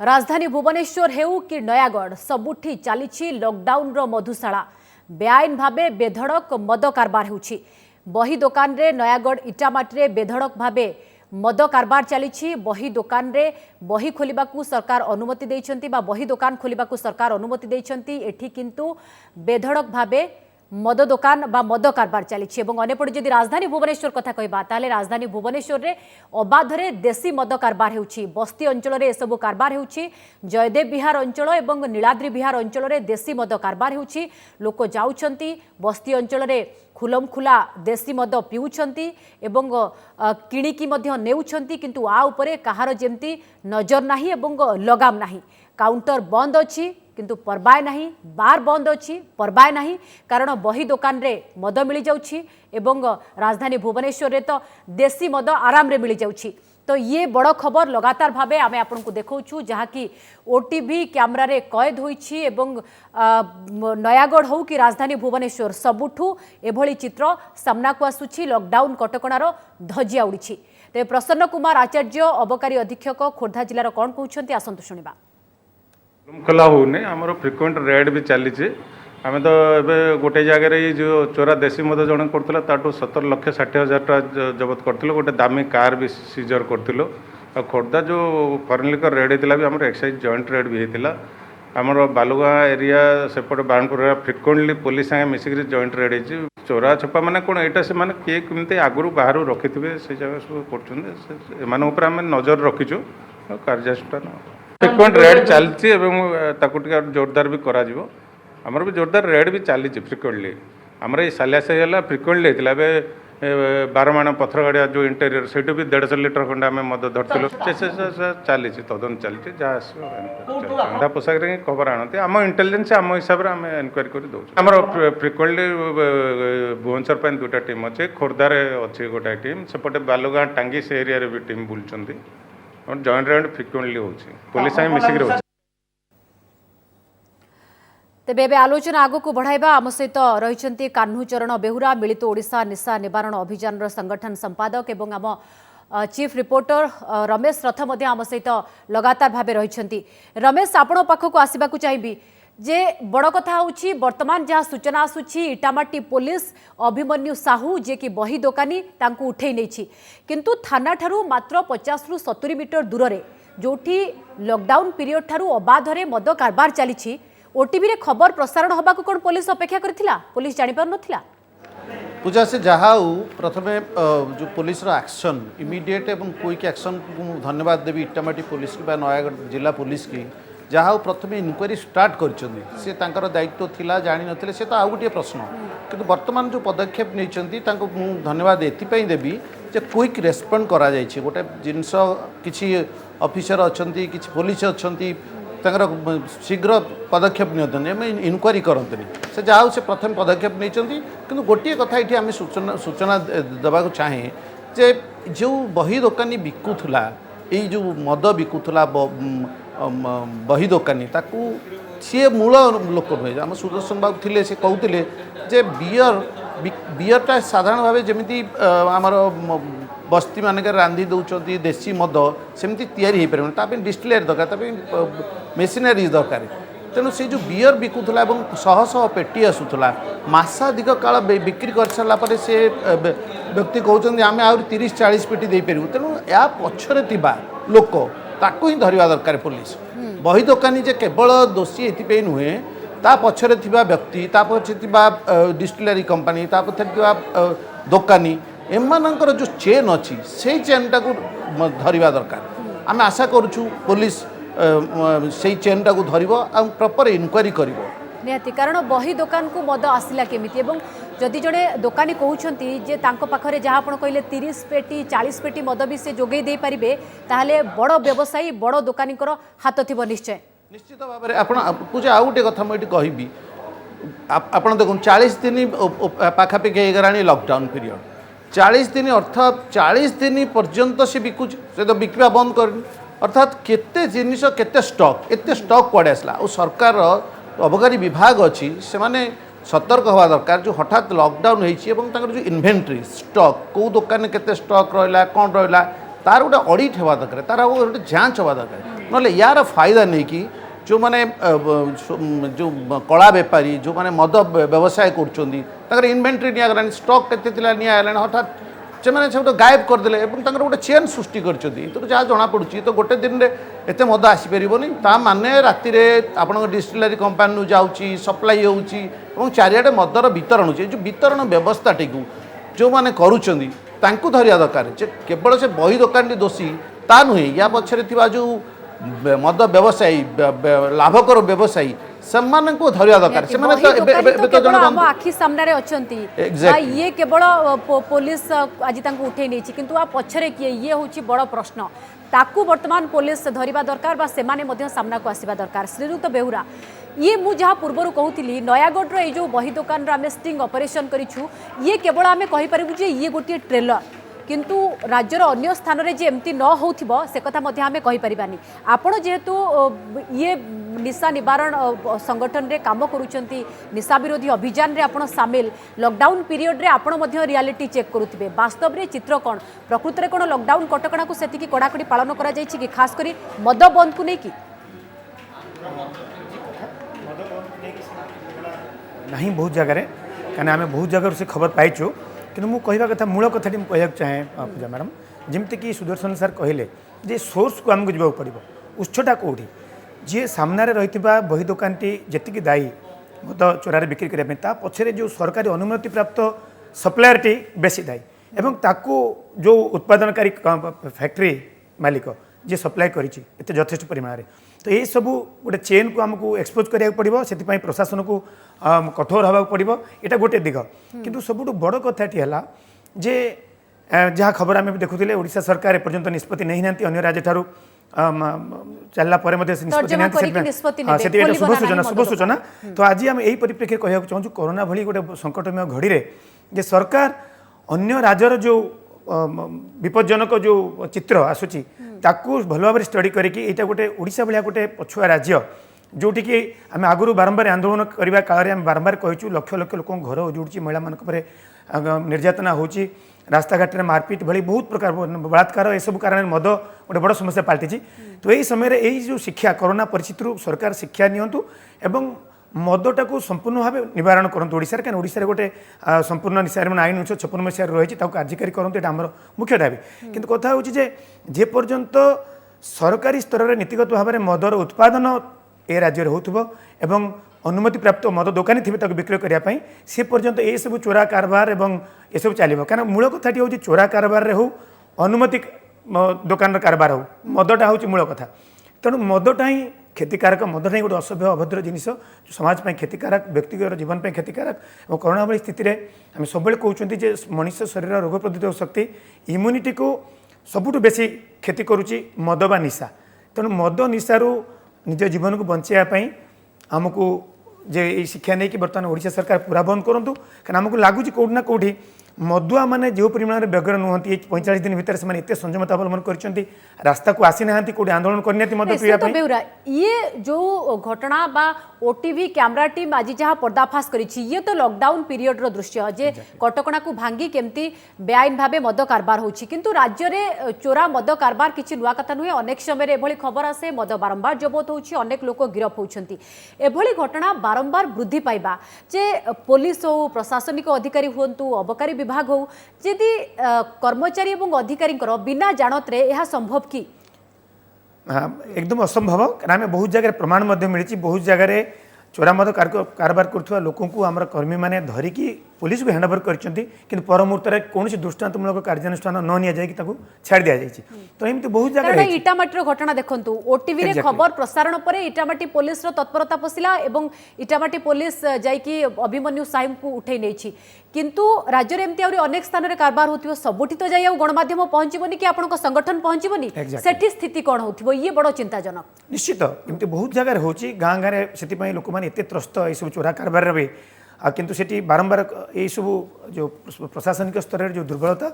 राजधानी भुवनेश्वर हेउ कि नयागढ़ सबुठी चली लॉकडाउन रो मधुशाला बेआईन भावे बेधड़क मद कारबार होउछि। बही दुकान रे नयागढ़ इटामाटी बेधड़क भावे मद कारबार चली। बही दुकान रे बही खोलिबाकू सरकार अनुमति देइछंती बा बही दुकान खोलिबाकू सरकार अनुमति देइछंती। एठी किंतु बेधड़क भावे मद दुकान बा मद कारबार चली। अंपटे जदि राजधानी भुवनेश्वर कथा कहबा ताले राजधानी भुवनेश्वर रे अबाधरे देशी मद कारबार होउछि। बस्ती अंचल रे एसबु कारबार होउछि। जयदेव विहार अंचल एवं नीलाद्री विहार अंचल रे देशी मद कारबार होउछि। लोक जाउछंती बस्ती अंचल रे खुलम खुला देशी मद पिउछंती एवं किणिकी मध्य नेउछंती, किंतु आ उपरे कहार जेमती नजर नाही एवं लगाम नाही। काउंटर बंद अछि किंतु परबाय नहीं, बार बंद अच्छी परबाय नहीं, कारण बही दुकान रे मद मिल जाउछि एवं राजधानी भुवनेश्वर रे तो देशी मद आराम रे मिल जाउछि। तो ये बड़ खबर लगातार भावे आमे आपन को देखौछु जहाँकि ओटीवी कैमरा रे कैद होइछि एवं नयागढ़ हो कि राजधानी भुवनेश्वर सबुठू एभली चित्र सामना को आसुछि। लॉकडाउन कटकणार धजिया उड़िछि। ते प्रसन्न कुमार आचार्य अबकारी अधीक्षक खोर्धा जिलार कौन कहउछंती आसंतु शुनिबा। कला होने आमर फ्रिक्वेंट रेड भी चली आम तो ए गोटे जगह जो चोरा देशी मद जड़े करता ताठू 17,60,000 टका जबत करूँ। गोटे दामी कार भी सीजर करूँ। खोर्धा जो फरेन लिकर रेड होता भी आम एक्साइज जॉइंट रेड भी होता। आमर बालुगाँ एरिया सेपटे बारणपुर फ्रिक्वेंटली पुलिस सागे मिसिक जॉइंट रेड हो। चोरा छपा माने कौन यहाँ से किए कमी आगु बाहर रखि थे से जगह सब कर नजर रखीचु कार्यानुष्ठान फ्रिक्वेंट रेड चलती जोरदार भी करा आमर भी जोरदार रेड भी चली फ्रिक्वेंटली। आमर ये सालियासाही फ्रिक्वेंटली होता है 12 माण पथर गाड़िया जो इंटेरियर से भी 150 लिटर खंडे आम मद धरल चली तदन चलती जहाँ पोशाक खबर आनती आम इंटेलिजेंस आम हिसाब से आम एनक्वारी कर दौर। आम फ्रिक्वेंटली भुवनेश्वर दुटा टीम अच्छे, खोर्धार अच्छे गोटाए टीम, सेपटे बालुगाँ टांगी से एरिया भी टीम बुलूँ। जॉइंट रेड फ्रिक्वेंटली होछि पुलिस सागे मिसिक रहउछि। तेबे एबे आलोचना आगो को बढ़ाइबा आम सहित रहिछंती कान्हूचरण बेहुरा, मिलित ओडिशा निशा निवारण अभियान रो संगठन संपादक एवं आम चीफ रिपोर्टर रमेश रथ मध्य आम सहित लगातार भाबे रहिछंती। रमेश आपण पाखक आसीबाकू चाहिबी जे बड़ कथा होछि वर्तमान जहाँ सूचना आसुछि इटामाटी पुलिस अभिमन्यु साहू जे कि बही दोकानी तांकू उठै नैछि, किंतु थाना ठारू मात्र 50 रु 70 मीटर दूर रे जोठी लॉकडाउन पीरियड ठारू अबाधरे मद कारबार चली ओटीवी रे खबर प्रसारण होबाकू कोन पुलिस अपेक्षा करथिला? पुलिस जानि पार नथिला। पूजा से जहाँ प्रथमे जो पुलिस रो एक्शन इमीडिएट एवं क्विक एक्शन को धन्यवाद देवी इटामाटी पुलिस की नयागढ़ जिला पुलिस की जहाँ प्रथम इनक्वारी स्टार्ट कर दायित्व थिला जानी नथिले से तो आउ गोटे प्रश्न, किंतु वर्तमान जो पदक्षेप नहीं धन्यवाद एथिपाई देवी जे क्विक रेस्पॉन्ड करा जायछि। गोटे जिनस किछि ऑफिसर अच्छी किछि पुलिस अच्छी शीघ्र पदक्षेप नहीं इनक्वारी करते से जहाँ से प्रथम पदक्षेप नहीं, किंतु गोटे कथा ये आम सूचना देवाक चाहे जे जो बही दोकानी बिकुला ये जो मद बिकुला बही दोकानी ताकू सी मूल लोक नुहे। आम सुदर्शन बाबू थे से कहते जे बियरटा साधारण भाव जमी आमर बस्ती मानक रांधि दौरान देशी मद सेमती तैयारी हो पारे डिस्टिलरी दरकार मेसीनरी दरकार। तेणु से जो बियर बिकुला शह शह पेटी आसूला मासाधिक काल बिक्री कर सारापर से व्यक्ति कहते आम आ 30-40 पेटी दे पारू। तेणु या पछरे लोक ताकू ही धरवा दरकार पुलिस। बही दोकानी जे केवल दोषी ये नुहे ता पछरे थिबा व्यक्ति ता पछरे थिबा डिस्टिलरी कंपनी ता पछरे थिबा दोकानी एमानंकर जो चेन अच्छी से चेन टाकू धरवा दरकार। आम आशा करूछु पुलिस से चेन टाकू धरिबो आ प्रॉपर इनक्वारी करिवो निहाती, कारण बही दुकान को मद आसला केमिति एवं जदि जड़े दोकानी कहउछंती जे तांको पाखरे जहाँ आपण कहले 30 पेटी 40 पेटी मद भी से जोगै दे पारिबे ताहले बड़ व्यवसायी बड़ दोकानीकर हाथ थिबो निश्चय। निश्चित भाव में आप पूजा आउ गोटे कथा मुझे कहबी आप देखो 40 दिन पाखापाखि गलानी लॉकडाउन पीरियड 40 दिन अर्थात 40 दिन पर्यंत से बिकुच से तो बिकवा बंद कर अर्थात केते जिनिस केते स्टॉक एते स्टॉक कुआडे आसला और सरकार अबकारी विभाग अच्छी से माने सतर्क हवा दरकार। जो हठात लॉकडाउन होती जो इन्वेंटरी स्टॉक कौ दुकान केते स्टॉक रहा कौन रहा तार गोटे ऑडिट हवा दरकार तार गोटे जांच हवा दरकार। ना यार फायदा नहीं कि जो माने जो कला बेपारी जो माने मद व्यवसाय कर इन्वेंटरी निगलानी स्टक के निगलानी हठात से सब गायब करदे गोटे चेन सृष्टि कर जहाँ जमापड़ी तो गोटे दिन में एत मद आसीपारनी माने राति आप डिस्टिलरी कंपानी जाऊँगी सप्लाई हो चारिड़े मदर वितरण हो वितरण व्यवस्थाटी को जो मैंने करूँ धरिया दरकार केवल से बही दुकान दोषी ता नुहे या पछरे जो मद व्यवसायी लाभकर व्यवसायी सेमानंको धरिया दरकार तो जण आखि सामने ये केवल पुलिस आज उठे नहीं किंतु आ पछरे किए ये होची बड़ प्रश्न ताकू वर्तमान पुलिस धरिबा दरकार बा सेमाने मध्य सामना को आसीबा दरकार। श्रीयुक्त बेहुरा ये मु जहाँ पूर्वर कहूली नयागढ़ ये जो बही दुकान आम स्टिंग ऑपरेशन करूँ ये केवल आम कहीपर ये गोटे ट्रेलर किंतु राज्यर अन्य स्थान रे जे एमती न होथिबो से कथा मध्ये आमे कहि परिबानी। आपण जेहेतु ये निशा निवारण संगठन रे काम करूचंती निशा विरोधी अभियान रे आपण शामिल लॉकडाउन पीरियड रे आपण मध्ये रियलिटी चेक करूथिबे वास्तव रे चित्र कोन प्रकृति रे कोन लॉकडाउन कटकणा को सेति की कड़ाकड़ी पालन करा जायछि कि खास करी मद बंद को नै कि नहीं बहुत जगह कहीं आम बहुत जगह से खबर पाइचु कि कहवा कथा मूल कथाटी मुझे चाहे पूजा मैडम जमीक सुदर्शन सार कहले जे सोर्स को आमको जावाक पड़ो उत्सटा कौटी जी सामने रही बही दुकानटी जी दायी मद चोरार बिक्री करने पछरे जो सरकारी अनुमति प्राप्त सप्लायरटी बेसी दायी एवं ताकू जो उत्पादनकारी फैक्ट्री मालिक जी सप्लाय करिछि एते यथेष्ट परिमाण तो ये सब गोटे चेन को आमको एक्सपोज करा पड़ो से प्रशासन को कठोर होगा पड़ो यहाँ गोटे दिग किंतु सबुठ बड़ कथाटी है जे जहाँ खबर आम देखुले ओडिशा सरकार एपर्यंत निष्पत्ति नहीं ना अन्य राज्य ठारू चलला शुभ सूचना तो आज आम यही परिप्रेक्षी कहूँ चाहूँ कोरोना भली गोटे संकटमय घड़ी रे जे सरकार अन्य राज्यर जो विपज्जनक जो चित्र आसूची ताकू भल भाव स्टडी करके गोटे ओडिशा भाया गोटे पछुआ राज्य जोटि कि आम आगु बारंबार आंदोलन करने काल में बारंबार कहूँ लक्ष लक्ष लोक घर उजुड़ी महिला मान निर्यातना होची रास्ताघाट में मारपिट भली बहुत प्रकार बलात्कार ये सब कारण मद गोटे बड़ समस्या पलटि तो यही समय यही जो शिक्षा कोरोना परिस्थिति सरकार शिक्षा नियंतु एवं मदटा को संपूर्ण भाव निवारण करते ओडिशा कहीं ओडिशा गोटे संपूर्ण निशारण आईन 1956 मसीह रही कार्यकारी करते आम मुख्य दाबी किंतु कथा हूँ जे पर्यंत सरकारी स्तर में नीतिगत भाव में मदर उत्पादन ए राज्य होथुबो एवं अनुमति प्राप्त मद दोकानी थे विक्रय करने से पर्यंत ये सब चोरा कारबार एवं ये सब चलो क्या मूल कथाटी हूँ चोरा कारबार हो अनुमति दोकान कारबार हो मदटा हूँ मूल कथा तेणु मदटा ही क्षतिकारक मदटा ही गोटे असभ्य अभद्र जिनिस जो समाज में क्षतिकारक व्यक्तिगत जीवन में क्षतिकारक और कोरोना भाई स्थिति में आम सब कहते मनुष्य शरीर रोग प्रतिरोधक शक्ति इम्यूनिटी को सबुठ बेसी क्षति करुच्ची मद बा निशा तेणु मद निशारू निज जीवन को बचाई आमको जे शिक्षा नहीं कि बर्तमान ओडिशा सरकार पूरा बंद करूँ क्या आमको लगुच कौटी ना कौटी मदुआ मैंने जो परिमाण में व्यग्र नुहति 45 दिन भितर से एत संयमता अवलम्बन कर रास्ता को आसी ना कौटे आंदोलन करनी मद पीवा ये जो घटना बा ओटीवी कैमरा टीम आज जहाँ पर्दाफाश करिछि ये तो लॉकडाउन पीरियड रो दृश्य जे कटकणा को भांगी केमती बेआईन भावे मद कारबार होछि किंतु राज्य रे चोरा मद कारबार किछि नुआ कथा नुहे अनेक समय एभली खबर आसे मद बारंबार जबत होछि अनेक लोक गिरफ होछंती एभली घटना बारंबार वृद्धि पाइबा जे पुलिस हो प्रशासनिक अधिकारी हुंतु अबकारी विभाग हो जदि कर्मचारी एवं अधिकारी बिना जानत रे यह संभव कि एकदम असंभव कारण आम बहुत जगह प्रमाण मिली बहुत जगह चोरा मद कारबार कर लोक आम कर्मी मैंने धरिकी पुलिस को हैंडओवर कर पर मुहूर्त कौन दृष्टांतमूलक कार्यानुष्ठान न नि जाए छाड़ दि जाए तो एमती बहुत जगह इटामाटी घटना देखु ओटीवी रे खबर प्रसारण पर इटामाटी पुलिस तत्परता पशिला एवं इटामाटी पुलिस जाइकी अभिमन्यु साहू को उठे नहीं किंतु राज्य में एमती अनेक स्थान में कारबार हो सबुठी तो जाए गणमाध्यम पहुंचबनी कि आपन संगठन पहुंचबनी सेठी स्थिति कौन हो ये बड़ चिंताजनक निश्चित एमती बहुत जगह हो गाँ गाँव से लोक मैंने एत त्रस्त ये चोरा कारबार भी किंतु सेठी बारंबार यही सब जो प्रशासनिक स्तर में जो दुर्बलता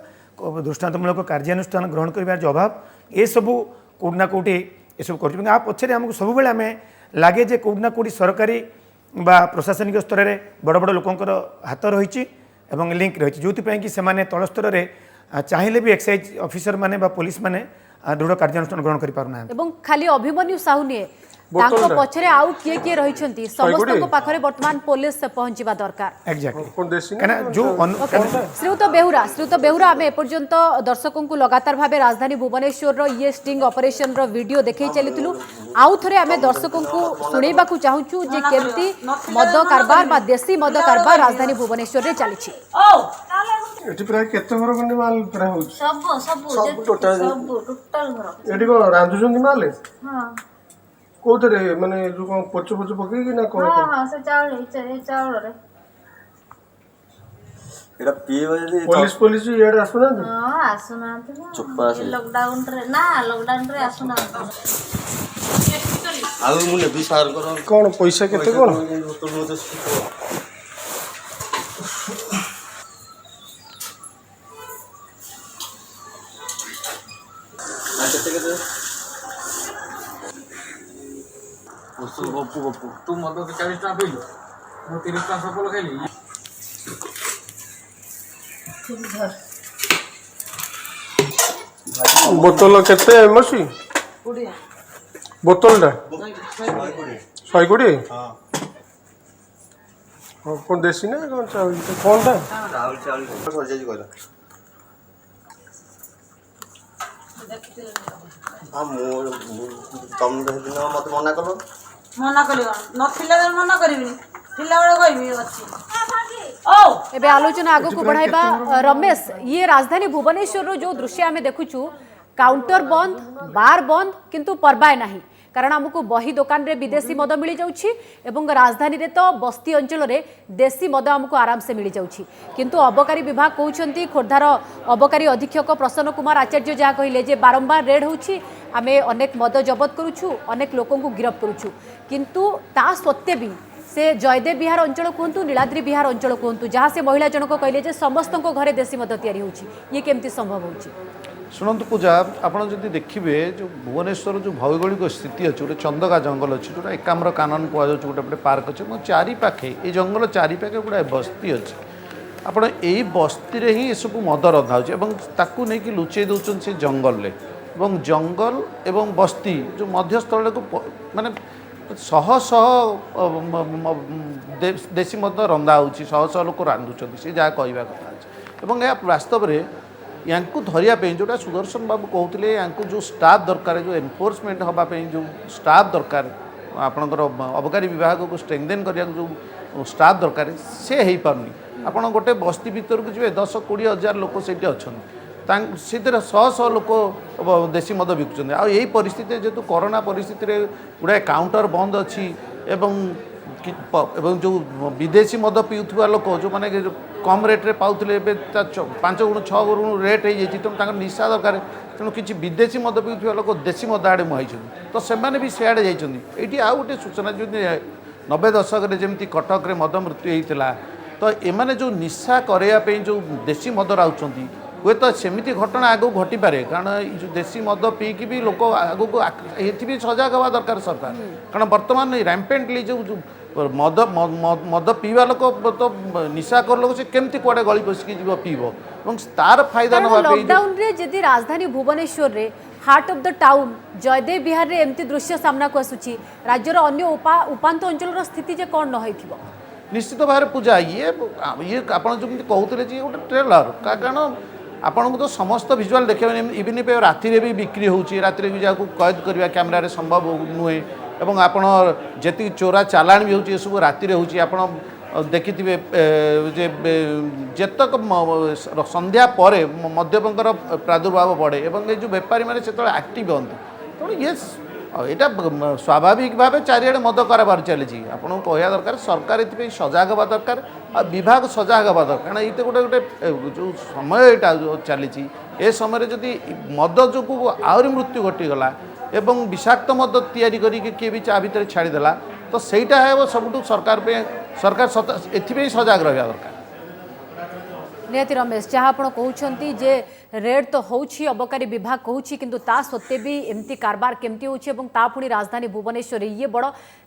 दृष्टांतमूलक कार्यानुष्ठान ग्रहण कर जो अभाव ये सब कौट ना कौटी ये सब कर पछे आमको सब आम लगे जे कौट ना कौटी सरकारी बा प्रशासनिक स्तर में बड़ बड़ लोकंर हाथ रही लिंक रही जो कि तल स्तर में चाहिए भी एक्साइज ऑफिसर माने बा पुलिस माने दृढ़ कार्यानुष्ठान ग्रहण कर पारना। एवं खाली अभिमन्यु साहू निए तांको पछरे आउ किए रहिछंती समस्त को पाखरे वर्तमान पुलिस पहुंचीबा दरकार। एग्जैक्टली कहना जो श्रीयुत बेहुरा आम एपर्यंत दर्शकों को लगातार भाव राजधानी भुवनेश्वर रो ये स्टिंग ऑपरेशन रो वीडियो देखै चलितलु आउ थरे आम दर्शकों को सुनेबा को चाहूछु जे केमती मद कारबार बा देसी मद कारबार राजधानी भुवनेश्वर रे चलिछि। एठी प्राय केते घर खंडे माल प्राय हो सब टोटल घर एठी को रांधुचंदी माल हां कोथरे माने जो को पच पके कि ना को हां हां से चावल रे एटा पीए पुलिस येडे आसुना हां आसुना चुप्पा से लॉकडाउन रे आसुना आउ मुने विचार करो कोन पैसा केते कोन तू मद 40 टा पेलु मो 30 टा सफल खाइली बोतल केते मसी बोतल टा 120 हां कोन देसी ना कोन चावल कोन टा चावल सर जाई कहला हां मोर तुम दिन मत मना करो नथिले मना करबी थिला बड़ कहबी अछि एबे आलोचना आगो को बढ़ाइबा रमेश ये राजधानी भुवनेश्वर रो जो दृश्य आमे देखुछु काउंटर बंद बार बंद किंतु परबाय नाही कारण हमको बही दुकान रे विदेशी मद मिली जाउछि एवं राजधानी रे तो बस्ती अंचल रे देसी मद हमको आराम से मिली जाउछि किंतु अबकारी विभाग कहउछंती खोर्धार अबकारी अधीक्षक प्रसन्न कुमार आचार्य जहा कहिले जे बारंबार रेड होउछि आमे अनेक मद जबत करूछु अनेक लोकों को गिरफ्त करूछु किंतु ता सत्ते भी से जयदेव विहार अंचल कहतु नीलाद्री विहार अंचल कहतु जहाँ से महिला जनक कहले जे समस्त घरे देसी मद तैयारी होउछि ये केमती संभव होउछि। शुणु पूजा आपड़ जब देखिए जो भुवनेश्वर जो भौगोलिक स्थिति अच्छे गोटे चंदका जंगल अच्छे जो एकाम्र कानन कहुच्छे गोटे गोटे पार्क अच्छे चारिपाखे ये जंगल चारिपाखे गुड़ा बस्ती अच्छे आपण यही बस्ती रे ही सब मद रंधा हो नहीं लुचई दौरान से जंगल जंगल एवं बस्ती जो मध्यस्थल को माने शह शह देसी मद रंधा हो शह शह लोक रांधुंट सी जहाँ कहवा कथा यह वास्तव में यांकु धरिया जोटा सुदर्शन बाबू कहते हैं जो स्टाफ दरकार जो एनफोर्समेंट हाँपाई जो स्टाफ दरकार आपणकर अबकारी विभाग को स्ट्रेंथेन करने जो स्टाफ दरकार से हो पारनी आपड़ गोटे बस्ती भीतर को जी 10-20 हजार लोक से अच्छे शह शह लोक देसी मद बिकुंट आई परिस्थिति जेहेतु कोरोना परिस्थिति गुड़ाए काउंटर बंद अच्छी एवं जो विदेशी मद पीउथुवा लोक जो माने कम रेट्रे पाउले 5 गुण 6 गुण रेट हो तेणु निशा दरकार तेणु किसी विदेशी मद पीउथुवा लोक देसी मद आड़े मुहाई तो से भी सियाड़े जाइए ये आउ गोटे सूचना जो 90 दशक जमी कटक रे मद मृत्यु होता तो एमाने जो निशा करने जो देसी मद राउछंती हुए तो सेमती घटना आगू घटी पारे कारण जो देसी मद पीकी भी लोक आगू को ये सजग हवा दरकार सरकार कारण बर्तमान रैम्पेंटली जो मद मद पीवा लोक तो निशाकर लोक से केमती कुआडे गली पशिकी जीव पीब तार फायदा नवा लॉकडाउन रे जदि राजधानी भुवनेश्वर रे heart of the town Jaydev Vihar रे एमती दृश्य सामना को आसुची राज्यर अन्य उपांत अंचल स्थिति जे कोन न होइथिबो निश्चित भाव पूजा ये आपन जो कहते जे गोटे ट्रेलर कारण आपन को तो समस्त विजुअल देखा इवन राति भी बिक्री होची राति भी जहाँ कैद करवा कैमेरा संभव नुहे एवं आपन जी चोरा चालाण भी होची सब राति होची आपन देखिथिबे जे जेतक संध्या परे मद्यपंकर प्रादुर्भाव बढ़े एवं ये जो बेपारी मैंने से एक्टिव हूँ तेणु ये यहाँ स्वाभाविक भाव चारिड़े मद कारबार चली आपको कहवा दरकार सरकार ये सजग हवा दरकार आ विभाग सजग हवा दरकार कारण ये गोटे गोटे जो समय यहाँ जो चली ए समय जदि मद जो आहरी मृत्यु घटीगला एवं विषाक्त मद तैयारी करके किए भी चा भितर छाड़देला तो सहीटा है सबुठ सरकार एथि सजग रहा दरकार नियति रमेश जहाँ आप कहते जे रेड तो होउछि अबकारी विभाग कहूछि किंतु ता सत्ते भी एमती कारबार केमती होउछि एवं ता पुणी राजधानी भुवनेश्वर ये बड़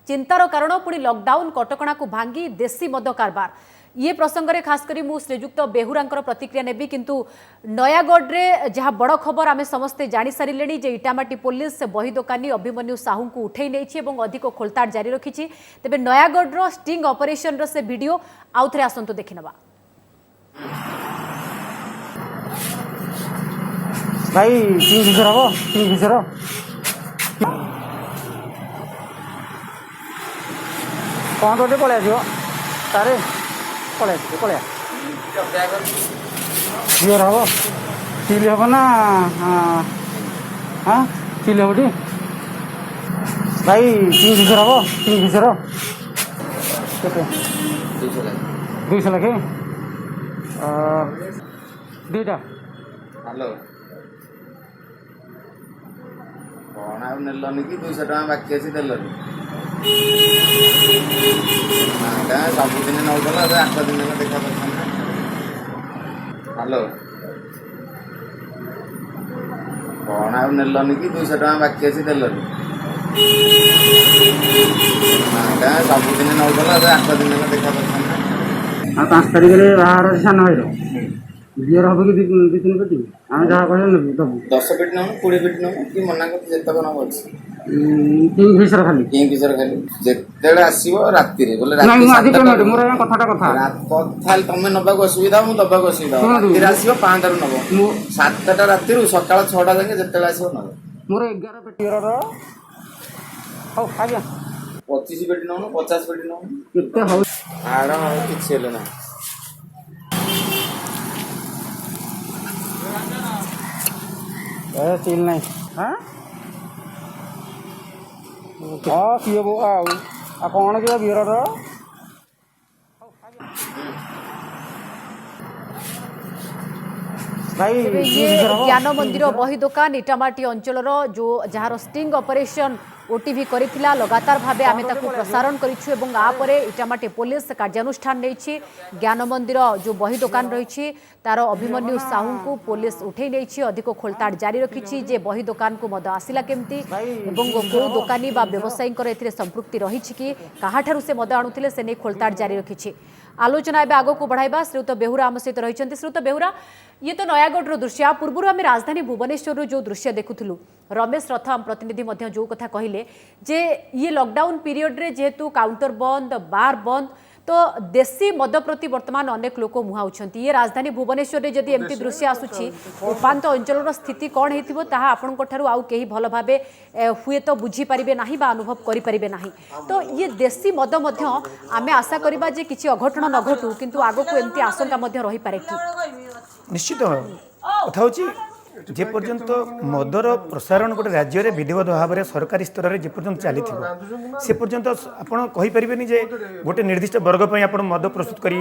चिंतार कारण पुणी लॉकडाउन कटकणा को भांगी देसी मद कारबार ये प्रसंग में खास करी मु श्रीजुक्त बेहुरांकर प्रतिक्रिया नेबी किंतु नयागढ़ रे जहाँ बड़ खबर आमे समस्ते जानी सारिले जे इटामाटी पुलिस बही दोकानी अभिमन्यु साहू को उठे नहीं और अधिक खोलताड़ जारी रखी तेबे नयागढ़ स्टिंग ऑपरेशन से वीडियो आउ थे आसतु देखि नबा। भाई किंग फिशर हम किंग फिशर कौन तो पलि आस तारे पलि क्लियर हम चिली हम ना हाँ चिली हम टी भाई किंग फिशर हम किंग फिशर केते 200 लाख दुईटा हेलो कौन आ नेलनि कि 200 टका बाकी अच्छी देलनि सबुदिन नौदल 8 दिन देखा हेलो कौन आ नेलनि कि 200 टका बाकी अच्छी देलनि सबुदिन नौदल 8 दिन देखा 5 तारीख बाहर सान भाई क्लियर हम कि 2-3 पेटी आम जहाँ कह दबू 10 पेटी नौ 20 पेटी नौ कि मना कर जितक नब अच्छी किंग फिशर खाली किंग फिशर खाली जिते आसो राति बोले मोर कथा कथा तुम नबाक असुविधा मुझे दबाक असुविधा राति आसो 5 नब 7टा राति सकाल 6टा जाए जिते आसो नब मोर 11 पेटी आज्ञा 25 पेटी नौ 50 पेटी नौ केते हो आड़ किसी ना चिल नहीं हाँ हाँ किए बो आ कौन किया बियर भाई तेबे ये ज्ञान मंदिर बही दुकान इटामाटी अंचल जो जार स्टिंग ऑपरेशन ओटीवी करिथिला लगातार भावे आमे ताकू प्रसारण करिछु एवं आपर इटामाटी पुलिस कार्यानुष्ठान नहीं ज्ञान मंदिर जो बही दुकान रही तार अभिमन्यु साहू को पुलिस उठे नहीं अधिक खोलताड़ जारी रखी जे बही दुकान को मद आसिला केमती एवं कौ दुकानी बा व्यवसायी संपृक्ति रही कि काहाठारु से मद आणुथिले से नहीं खोलताड़ जारी रखी आलोचना एवं आग को बढ़ाइबा श्रीयुत बेहुरा आम सहित रही श्रीयुत बेहुरा ये तो नयागढ़ दृश्य पूर्व आम राजधानी भुवनेश्वर जो दृश्य देखुलु रमेश रथ आम प्रतिनिधि जो कथा कहले जे ये लॉकडाउन पीरियड रे जेहेतु काउंटर बंद बार बंद तो देशी मद प्रति वर्तमान अनेक लोक मुहाउछंती ये राजधानी भुवनेश्वर रे जदि एमती दृश्य आसुची उपांत अंचल स्थिति कौन हेतिबो ताहा आपनको ठारु आउ केही भल भाबे हुए तो बुझी परिबे नाही बा अनुभव करि परिबे नाही तो ये देशी मद मध्य आमे आशा करिबा जे किछि अघटन न घटू किंतु आगो को एमती आशंका मध्य रही पारे कि निश्चित कथा होची जे पर्यंत मदर प्रसारण गोटे राज्य में विधिवत भाव में सरकारी स्तर में जेपर्यंत चली से पर्यंत आपड़ कहींपरेनि जे गोटे निर्दिष्ट वर्ग पर आप मद प्रस्तुत कर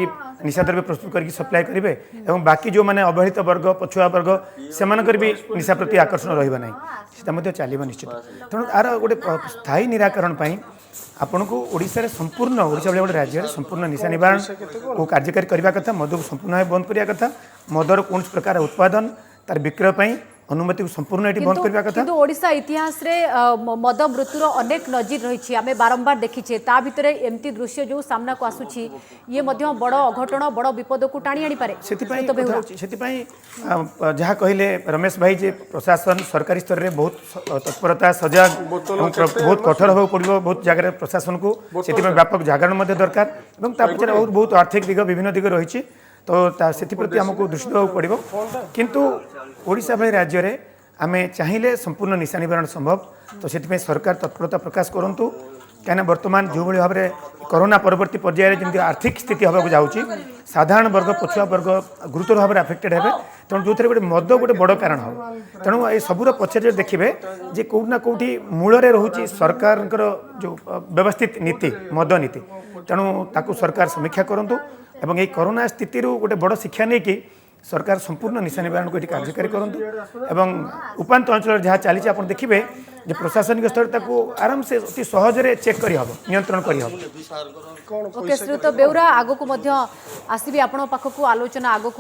निशाद्रव्य प्रस्तुत करके सप्लाय करेंगे और बाकी जो मैंने अवहेलित वर्ग पछुआ वर्ग से भी निशा प्रति आकर्षण रहा ना चलो निश्चित तेणु तार गोटे स्थायी निराकरण आपण को ओडिशा रे संपूर्ण ओडिशा भाई गोटे राज्य में संपूर्ण निशा निवारण को कार्यकारी करने कथा मद को संपूर्ण भाव बंद करने कथा मदर कौन प्रकार उत्पादन तार विक्रय पर अनुमति को संपूर्ण ये बंद करने कथा किंतु ओडिशा इतिहास रे मद मृत्युर अनेक नजीर रही आमे बारंबार देखीचे ता भितरे एमती दृश्य जो सामना को आसुची ये मध्य बड़ अघटन बड़ विपद को टाणी आनी पारे जहाँ कहले रमेश भाई जे प्रशासन सरकारी स्तर में बहुत तत्परता सजग बहुत कठोर होगा पड़ो बहुत जगह प्रशासन को से व्यापक जागरण दरकार और बहुत आर्थिक दिग विभिन्न दिग रही तो से आमको दृष्टि देवाक पड़ो किंतु ओडिशा भाई राज्य में आमे चाहिए संपूर्ण निशा निवारण संभव तो से सरकार तत्परता प्रकाश करूँ कहीं बर्तमान जो भाई भाव में कोरोना परवर्ती पर्यायर जमी आर्थिक स्थिति होगा जाऊँगी साधारण वर्ग पछुआ वर्ग गुरुतर भाव में आफेक्टेड हे तेणु जो गोटे मद गोटे बड़ कारण हो तेणु ये सबूर पछे देखिए जे कौटना कौटी मूल रोचे सरकार जो व्यवस्थित नीति मद नीति तेणु ताकू सरकार समीक्षा करूँ एवं ये कोरोना स्थिति गोटे बड़ शिक्षा नहीं कि सरकार संपूर्ण निशा निवारण को ये कार्यकारी करूँ एवं उपांत अंचल जहाँ चली आप देखिए जे प्रशासनिक स्तर ताको आराम से अति सहजरे चेक करी हबो नियंत्रण करी हबो ओके श्रीयुत बेउरा आगो आसबि आपण पाखक आलोचना आगो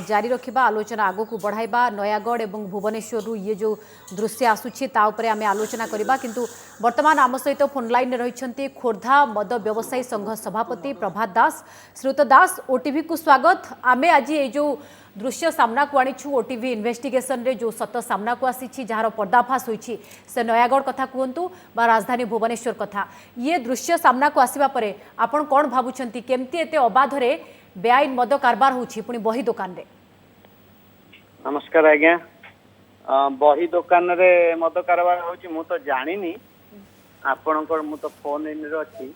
जारी रखा आलोचना आगो बढ़ाइबा नयागढ़ एवं भुवनेश्वर ये जो दृश्य आसुछि ता उपरे आमे आलोचना करबा किंतु वर्तमान आम सहित फोन लाइन रही खोर्धा मद व्यवसायी संघ सभापति प्रभात दास। श्रीयुत दास ओटीवी को स्वागत। आमे आज ये जो दृश्य सामना को आनीछु ओटीवी इन्वेस्टिगेशन रे जो सत सामना को आसी जार पर्दाफाश होइछि से नयागढ़ कथा कहतु बा राजधानी भुवनेश्वर कथा ये दृश्य सामना को आसिबा परे आपण कोन भाबुछंती केमती एते अबाधरे बेआईन मद कारबार होछि पुनी बही दुकान रे? नमस्कार आज्ञा बही दुकान रे मद कारबार होछि मु तो जानिनी आपणकर मु तो फोन इन रे अछि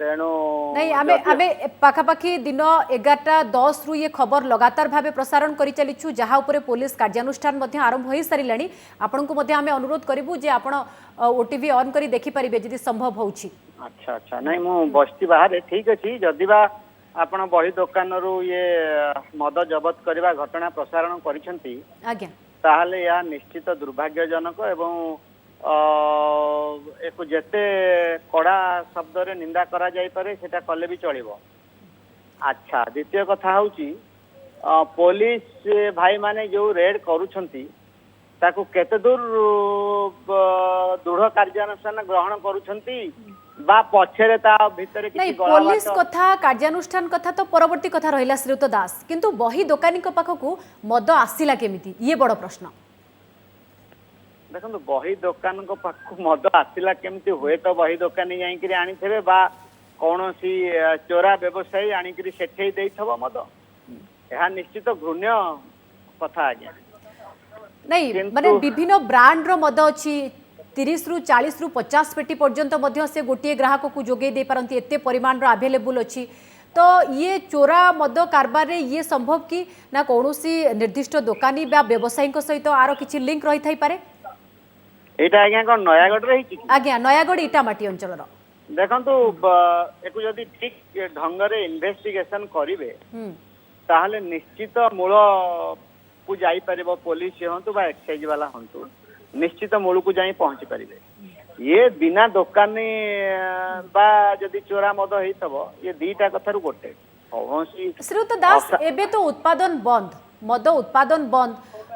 तेणु नहीं आमे आमे पाखापाखि दिन 11:10 रु ये खबर लगातार भावे प्रसारण करि चलिछु जहा उपरे पुलिस कार्यानुष्ठान मध्ये आरंभ होई सारिलाणी आपण को मध्ये आमे अनुरोध करिवु जे आपण ओटीवी ऑन करी देखि परिबे जदि संभव होउछि। अच्छा अच्छा नहीं मु बस्ती बाहर ठीक अछि जदिबा आपण बही दुकान रु ये मद जबत करबा घटना प्रसारण करिसंती आज्ञा ताहले या निश्चित दुर्भाग्यजनक एवं एक जेते कड़ा शब्द रे निंदा करा जाई पारे सेटा कले भी चलिबो। अच्छा द्वितीय कथा होची पुलिस भाई माने जो रेड करूछंती ताकू केते दूर दृढ़ कार्यानुष्ठान ग्रहण करूछंती बा पछरे ता भितरे नहीं किछि पुलिस कथा कार्यानुष्ठान कथा तो परवर्ती कथा रहिला श्रीयुत दास किंतु बही दुकानी को पाखकू मद आसिला केमिति ये बड़ प्रश्न। देखो बही दुकान को पाखु मद आसिला केमती हुए तो बही दुकानी जाइकरी आनीथे बा कौन सी चोरा व्यवसायी आनिकरी सेठे देइथबो मद यह निश्चित घृण्य कथा आज्ञा नहीं माने विभिन्न ब्रांड रो मद अछि 30 रु 40 रु 50 पेटी पर्यंत मध्य से गोटे ग्राहक को जोगे दे पारंती एते परिमाण रो अवेलेबल अछि तो ये चोरा मद कारबार रे ये संभव कि ना कौनसी निर्दिष्ट दुकानी बा व्यवसायी सहित आरो किछि लिंक रही थाई पारे? एटा आज्ञा कोन नयागढ़ रही आज्ञा नयागढ़ इटामाटी अंचल देखंतु एकु जदि ठीक ढंग रे इन्वेस्टिगेशन करिवे ताहले निश्चित मूल को जाई परिबो पुलिस हंतु बा एक्साइज वाला हंतु निश्चित मूल को जाई पहुंची परिबे। ये बिना दुकानी बा जदि चोरा मद हेइतबो ये दीटा कथारु गोटे श्रीयुत दास एबे तो उत्पादन बंद मद उत्पादन बंद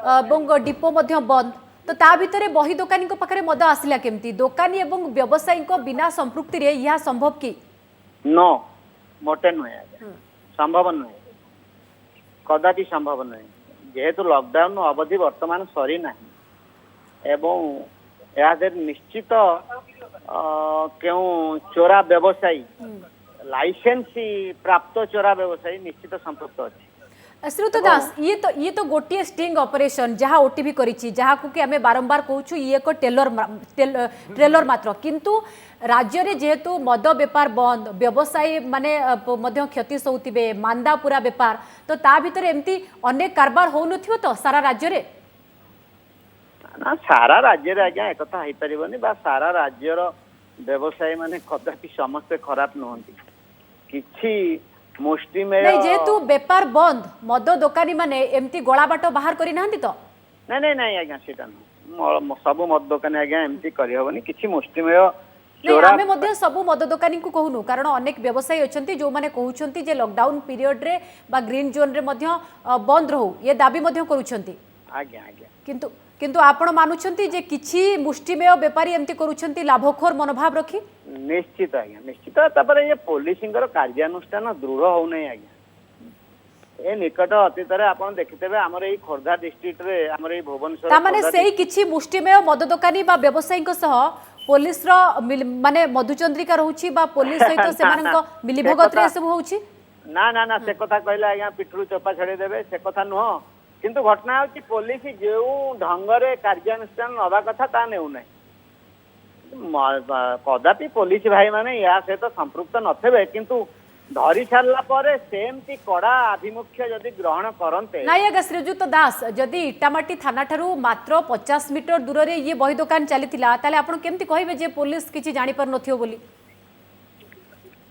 एवं डिपो मध्य बंद तो ता भितरे बही दुकानी को पाखरे मद आसिला केमती दुकानी एवं व्यवसायी को बिना संपृक्ति रे यह संभव कि? नो मोटे नुहे संभव नुहे कदापि संभव नुहे जेहेतु लॉकडाउन अवधि वर्तमान सरी नाही एवं यादर निश्चित क्यों चोरा व्यवसायी लाइसेंस प्राप्त चोरा व्यवसायी निश्चित संपृक्त अछि। श्रीयुत दास ये तो गोटे स्टिंग ऑपरेशन जहाँ ओटीवी करिछि जहाँ को कि हमें बारंबार कहूँ ये एक ट्रेलर मात्र किंतु राज्य रे जेहेतु मद बेपार बंद व्यवसायी माने मध्य क्षति सौथिबे मांदा पूरा बेपार तो ता भीतर एमती अनेक कारबार हो नथिबो तो सारा राज्य रे? ना सारा राज्य रे आज्ञा एक कथा हेइ परिबोनी बा सारा राज्य रो व्यवसायी माने कदापि समस्त खराब नहंती किछि मुष्टिमेय नहीं जेहेतु बेपार बंद मद दुकानी माने एमती गोला बाट बाहर करि नाहंती तो? नहीं नहीं नहीं आज्ञा सेटा न सब मद दुकानी आज्ञा एमती करि होबनी किछि मुष्टिमेय नहीं आमे मध्य सबु मद दुकानी को कहूनु कारण अनेक व्यवसायी अछंती जो माने कहउछंती जे लॉकडाउन पीरियड रे बा ग्रीन जोन रे मध्य बंद रहू ये दाबी मध्य करूछंती आज्ञा आज्ञा किंतु आपण मानुछंती जे किछि मुष्टिमेय व्यापारी एमती करूछंती लाभखोर मनोभाव रखी? निश्चित आज्ञा निश्चित तापर ये पुलिसिंगर कार्यानुष्ठान दृढ़ हो नै आज्ञा ए निकट अतीत रे आपण देखितेबे हमर एई खोर्धा डिस्ट्रिक्ट रे हमर एई भुवनेश्वर ता माने सेही किछि मुष्टिमेय मद दुकानी बा व्यवसायी सह पुलिस रो माने मधुचंद्रिका रहउछि बा पुलिस सहित सेमानक मिलिभगत रे सब होउछि? ना ना ना से कथा कहले आज्ञा पिठरू चपा छड़े देबे से कथा नुह किंतु घटना होची पुलिस जो ढंग रे कार्यानुष्ठान नवा कथा ता नेउ नै कदापि पुलिस भाई माने या से तो संपृक्त नथेबे किंतु धरी सारला परे सेमती कड़ा आभिमुख्य जदि ग्रहण करते नाई आज्ञा श्रीजुत दास जदि इटामाटी थाना ठारू मात्र 50 मीटर दूर रे ये बही दुकान चलीथिला ताले आपण केमती कहिबे जे पुलिस किछि जानि पर नथियो बोली?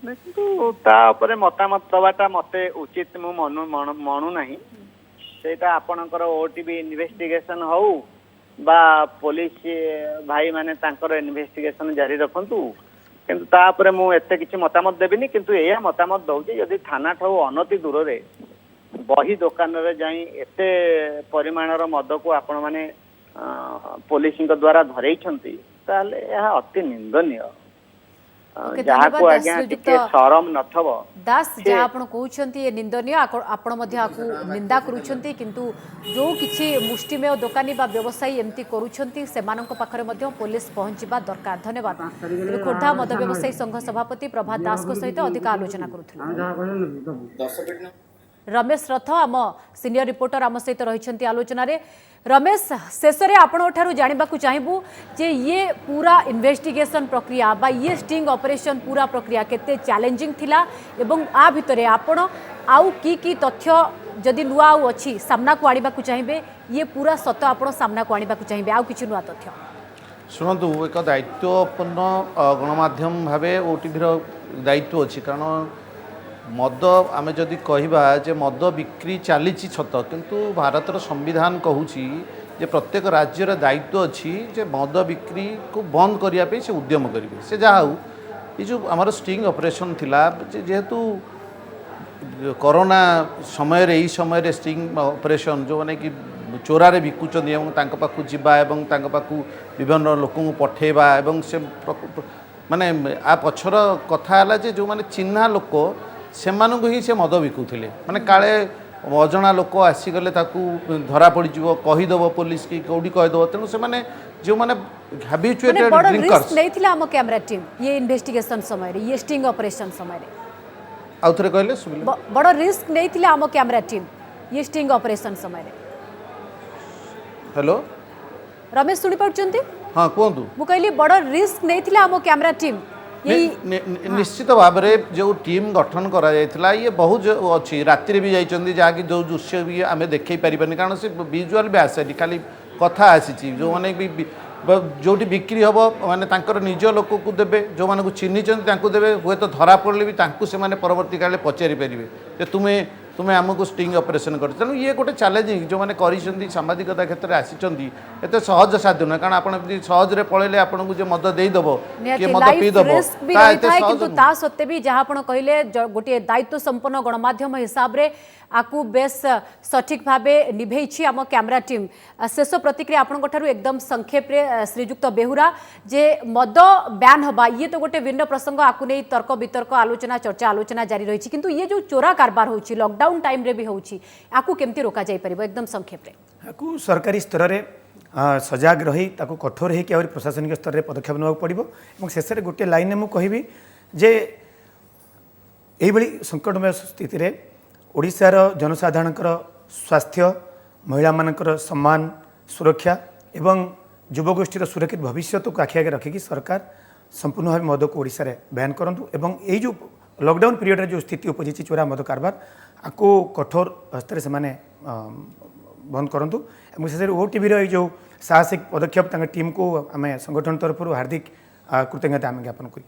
किंतु ता ऊपर मतामत दबाटा मते उचित मु मनु नाही सेटा आपणकर ओटीवी इन्वेस्टिगेशन हो बा पुलिस भाई माने तांकर इन्वेस्टिगेशन जारी रखंतु किंतु तापर मु एते किछि मतामत देबिनी किंतु एया मतामत दउछि यदि थाना ठाऊ अनति दूर रे बही दुकान रे जाई एते परिमाणर मद को आपण माने पुलिस द्वारा धरैछंती ताले यह अति निंदनीय जहाँ को आज्ञा टिके शरम नथब दास जहाँ आपण कहउछंती ये निंदनीय आपण मध्ये आकु निंदा करूछंती किंतु जो किछि मुष्टिमेय दुकानी बा व्यवसायी एमती करूछंती सेमानक पाखरे मध्ये पुलिस पहुंचीबा दरकार। धन्यवाद। खोर्धा मद व्यवसायी संघ सभापति प्रभात दास को सहित अधिक आलोचना करूथि। रमेश रथ आम सीनियर रिपोर्टर आम सहित रही आलोचन रमेश शेष में आपठू जानवा चाहबू जे ये पूरा इन्वेस्टिगेशन प्रक्रिया बा ये स्टिंग ऑपरेशन पूरा प्रक्रिया केते चैलेंजिंग थिला एवं आ भितरे आपण आउ की तथ्य जदि नुआ आउ अच्छी सामना को आनिबा चाहिए ये पूरा सत आपण सामना को आनिबा चाहिए आउ किछि नुआ तथ्य शुणु एक दायित्वपूर्ण गणमाध्यम भाव ओटीभीर दायित्व अच्छी कारण मद आमे जदि कहबा जे मद बिक्री चली छत किंतु भारतर संविधान कहूची जे प्रत्येक राज्यर दायित्व अच्छी जे मद बिक्री को बंद करने से उद्यम करेंगे से जहाँ ये जो आमर स्टिंग ऑपरेशन थिला जेहेतु कोरोना समय रे समय स्टिंग ऑपरेशन जो माने कि चोरारे बिकुचंदी एवं तांक पाखु जिबा एवं तांक पाखु विभिन्न लोकଙ୍କୁ पठेबा एवं से माने आ पछर कथा हला जे जो माने चिन्हा लोक सेमानଙ୍କୁ ही से मद बिकुथिले माने काले अजणा लोक आसीगले ताकू धरा पड़ जीव कहीदेव पुलिस की कौटी कहीदेव तेणु से माने जो माने हैबिचुएटेड ड्रिंकर्स नहीं थिला हम कैमरा टीम ये इन्वेस्टिगेशन समय रे ये स्टिंग ऑपरेशन समय रे आउ थरे कहले सुबिले बड़ रिस्क नहीं थिला हम कैमरा टीम ये स्टिंग ऑपरेशन समय रे। हेलो रमेश सुनी पड़चंती हां कोंतु मु कहली बड़ रिस्क नहीं थिला हम कैमरा टीम निश्चित भाव में जो टीम गठन करा जायतिला ये बहुत अच्छी राति भी जाइछंदी जहाँकि जो दृश्य भी आम देखई पारिबानी कारण से विजुआल भी आसेनी खाली कथा आसी जो माने भी जोटी बिक्री हम माने तांकर निज लोक को देबे जो माने को चिन्हिचंती देबे हुए तो धरा पड़ले भी तांकु से माने परवर्ती काले पचारि पारिबे जे तुम्हें आमको स्टिंग ऑपरेशन कर तेणु ये गोटे चैलेंजिंग जो मैंने कर सांबादिकता क्षेत्र में आसी एत सहज साध्य ना कारण आप सहज पलैले आपको जो मद देदेव किए मद पीदेव ता सत्ते भी जहाँ आप कहले गोटे दायित्व संपन्न गणमाध्यम हिसाब से आकु बेस सठिक भाव निभेई आम कैमरा टीम शेष प्रतिक्रिया आपंठू एकदम संक्षेप रे श्रीजुक्त बेहुरा जे मद बैन हवा ये तो गोटे भिन्न प्रसंग आकु नहीं तर्क वितर्क आलोचना चर्चा आलोचना जारी रही किंतु ये जो चोरा कारबार होची लॉकडाउन टाइम रे भी होची आकु केमती रोका जाई परिबो एकदम संक्षेप रे आकु सरकारी स्तर रे सजाग रही ताकु कठोर है कि और प्रशासनिक स्तर रे पदक्षेप नेबा पड़िबो एवं शेष रे गोटे लाइन मु कहबी जे एही बड़ी संकटमय स्थिति रे ओडिशार जनसाधारणकर स्वास्थ्य महिला मानकर सम्मान सुरक्षा एवं युवगोष्ठीर सुरक्षित भविष्य को आखि आगे रखिकी सरकार संपूर्ण भाव मद को ओडिशा रे बैन करंतु एवं यही जो लॉकडाउन पीरियड रे जो स्थिति उपजी चोरा मद कारबार आपको कठोर हस्ते से माने बंद करंतु एवं शेष ओटीवी रो जो साहसिक पदक्षेप टीम को आम संगठन तरफ हार्दिक कृतज्ञता आम ज्ञापन करी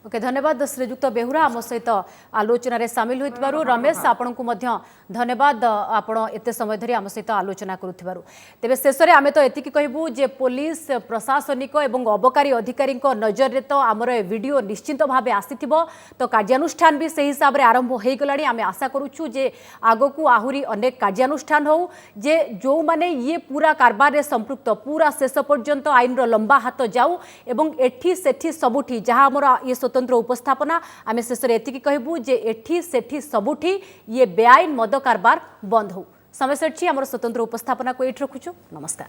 ओके धन्यवाद श्रीजुक्त बेहुरा आम सहित आलोचन में सामिल होइतिबारु रमेश आपण को मध्य धन्यवाद आपण एते समय धरी आम सहित आलोचना करुथिबारु तेबे शेष में आम तो एतिकी कहबू जे पुलिस प्रशासनिक एवं अबकारी अधिकारी नजर रे तो आमर वीडियो निश्चित भाव आसीथिबो तो कार्यानुष्ठान भी से हिसाब रे आरंभ हो गलानी आम आशा करूछु जे आगो को आहुरी अनेक कार्यानुष्ठान हो जे जो माने ये पूरा कारबार रे संपृक्त पूरा शेष पर्यंत आईन रो लंबा हाथ जाऊ एवं एठी सेठी सबुठी जहां आमर ये स्वतंत्र उपस्थापना आम शेष में एतिकी कहबू जे एठी सेठी सबुठी ये बेआईन मद कारबार बंद हो समय सर आम स्वतंत्र उपस्थापना को ये रखुचु नमस्कार।